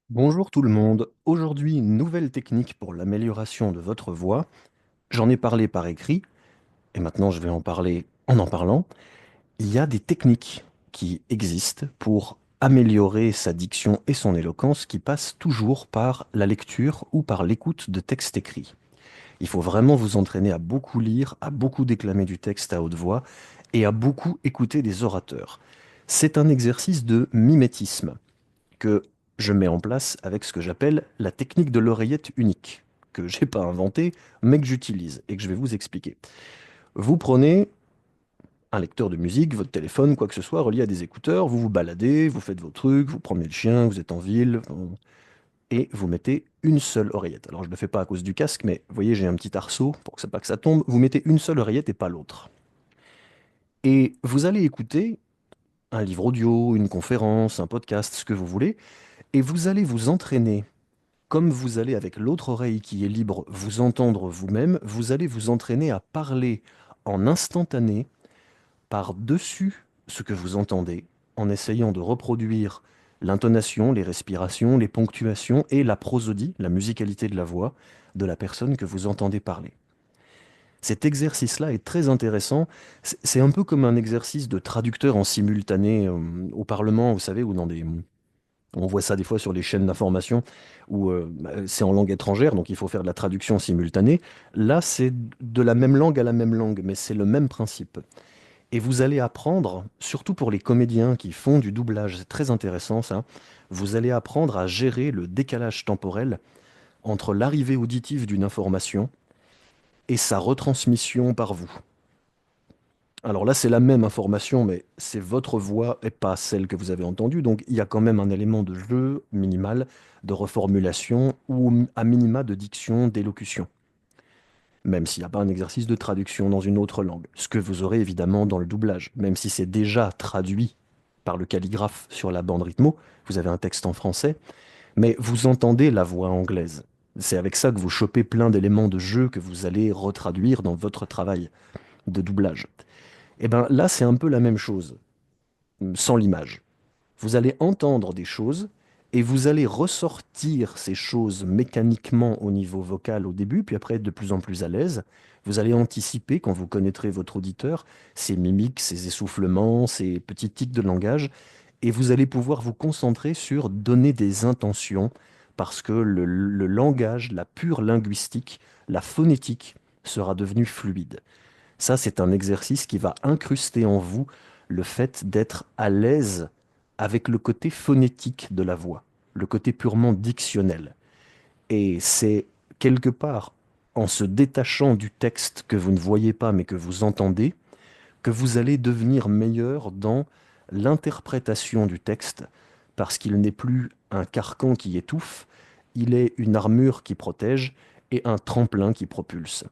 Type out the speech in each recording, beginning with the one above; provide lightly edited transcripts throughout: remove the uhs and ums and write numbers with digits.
Bonjour tout le monde. Aujourd'hui, une nouvelle technique pour l'amélioration de votre voix. J'en ai parlé par écrit et maintenant je vais en parler en parlant. Il y a des techniques qui existent pour améliorer sa diction et son éloquence qui passent toujours par la lecture ou par l'écoute de textes écrits. Il faut vraiment vous entraîner à beaucoup lire, à beaucoup déclamer du texte à haute voix et à beaucoup écouter des orateurs. C'est un exercice de mimétisme que je mets en place avec ce que j'appelle la technique de l'oreillette unique, que j'ai pas inventée, mais que j'utilise et que je vais vous expliquer. Vous prenez un lecteur de musique, votre téléphone, quoi que ce soit, relié à des écouteurs, vous vous baladez, vous faites vos trucs, vous promenez le chien, vous êtes en ville, et vous mettez une seule oreillette. Alors je ne le fais pas à cause du casque, mais vous voyez, j'ai un petit arceau pour que ça, pas que ça tombe. Vous mettez une seule oreillette et pas l'autre. Et vous allez écouter un livre audio, une conférence, un podcast, ce que vous voulez, et vous allez vous entraîner. Comme vous allez avec l'autre oreille qui est libre vous entendre vous-même, vous allez vous entraîner à parler en instantané par-dessus ce que vous entendez, en essayant de reproduire l'intonation, les respirations, les ponctuations et la prosodie, la musicalité de la voix de la personne que vous entendez parler. Cet exercice-là est très intéressant. C'est un peu comme un exercice de traducteur en simultané au Parlement, vous savez, ou dans des, on voit ça des fois sur les chaînes d'information où c'est en langue étrangère, donc il faut faire de la traduction simultanée. Là, c'est de la même langue à la même langue, mais c'est le même principe. Et vous allez apprendre, surtout pour les comédiens qui font du doublage, c'est très intéressant ça, vous allez apprendre à gérer le décalage temporel entre l'arrivée auditive d'une information et sa retransmission par vous. Alors là, c'est la même information, mais c'est votre voix et pas celle que vous avez entendue. Donc il y a quand même un élément de jeu minimal, de reformulation ou à minima de diction, d'élocution. Même s'il n'y a pas un exercice de traduction dans une autre langue. Ce que vous aurez évidemment dans le doublage, même si c'est déjà traduit par le calligraphe sur la bande rythmo, vous avez un texte en français, mais vous entendez la voix anglaise. C'est avec ça que vous chopez plein d'éléments de jeu que vous allez retraduire dans votre travail de doublage. Et bien là, c'est un peu la même chose, sans l'image. Vous allez entendre des choses et vous allez ressortir ces choses mécaniquement au niveau vocal au début, puis après être de plus en plus à l'aise. Vous allez anticiper, quand vous connaîtrez votre auditeur, ses mimiques, ses essoufflements, ses petits tics de langage, et vous allez pouvoir vous concentrer sur donner des intentions, parce que le langage, la pure linguistique, la phonétique sera devenue fluide. Ça, c'est un exercice qui va incruster en vous le fait d'être à l'aise avec le côté phonétique de la voix, le côté purement dictionnel. Et c'est quelque part en se détachant du texte que vous ne voyez pas mais que vous entendez, que vous allez devenir meilleur dans l'interprétation du texte, parce qu'il n'est plus un carcan qui étouffe, il est une armure qui protège et un tremplin qui propulse.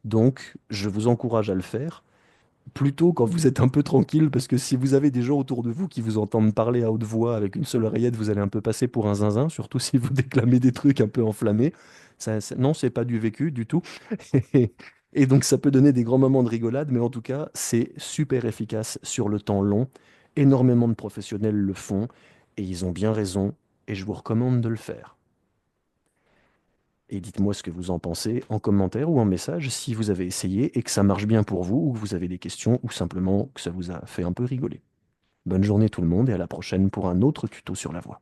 Donc, je vous encourage à le faire plutôt quand vous êtes un peu tranquille, parce que si vous avez des gens autour de vous qui vous entendent parler à haute voix avec une seule oreillette, vous allez un peu passer pour un zinzin, surtout si vous déclamez des trucs un peu enflammés. Non, c'est pas du vécu du tout. Et, et donc ça peut donner des grands moments de rigolade, mais en tout cas, c'est super efficace sur le temps long. Énormément de professionnels le font et ils ont bien raison et je vous recommande de le faire. Et dites-moi ce que vous en pensez en commentaire ou en message si vous avez essayé et que ça marche bien pour vous ou que vous avez des questions ou simplement que ça vous a fait un peu rigoler. Bonne journée tout le monde et à la prochaine pour un autre tuto sur la voix.